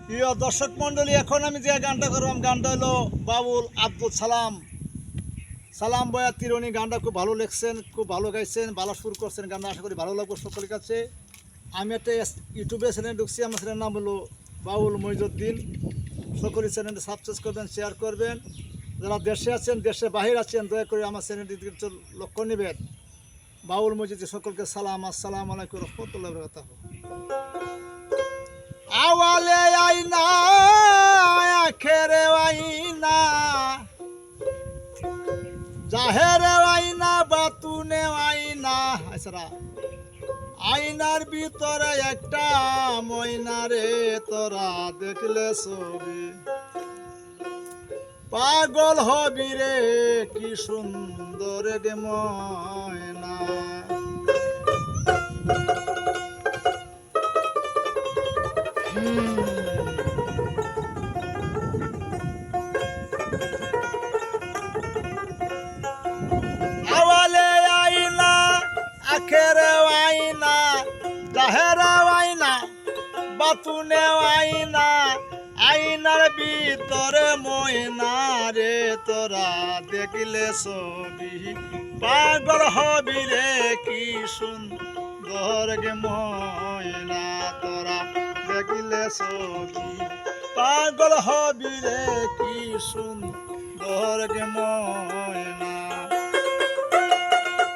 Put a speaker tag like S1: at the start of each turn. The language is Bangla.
S1: প্রিয় দর্শক মন্ডলী, এখন আমি যে গানটা করলাম গানটা হলো বাবুল আব্দুল সালাম সালাম বয়া তিরনি। গানটা খুব ভালো লেখছেন, খুব ভালো গাইছেন, ভালো সুর করছেন। গানটা আশা করি ভালো লাগবে সকলের কাছে। আমি একটা ইউটিউবে চ্যানেল ঢুকছি, আমার চ্যানেলের নাম হলো বাউল মইজুদ্দিন। সকলের চ্যানেলটা সাবস্ক্রাইব করবেন, শেয়ার করবেন। যারা দেশে আছেন, দেশে বাহির আছেন, দয়া করে আমার চ্যানেলটি লক্ষ্য নেবেন। বাউল মইজুদ্দিন, সকলকে সালাম, আসসালামু আলাইকুম রহমতুল্লাহ বারাকাতুহু। আওয়ালে আইনা আখেরে আইনা জাহেরে আইনা বাতুনে আইনা, আচ্ছা আইনার ভিতরে একটা ময়না রে, তোরা দেখলে ছবি পাগল হবি রে, কি সুন্দর গে ময়না। আওয়ালে আইনা আখেরে আইনা জাহেরা আইনা বাতুনে আইনা, আইনার ভিতরে ময়না রে, তোরা দেখলে ছবি পাগল হবি রে, কি সুন্দর গে ময়না। তোরা দেখলে ছবি পাগল হবি রে, কি সুন্দর গে ময়না।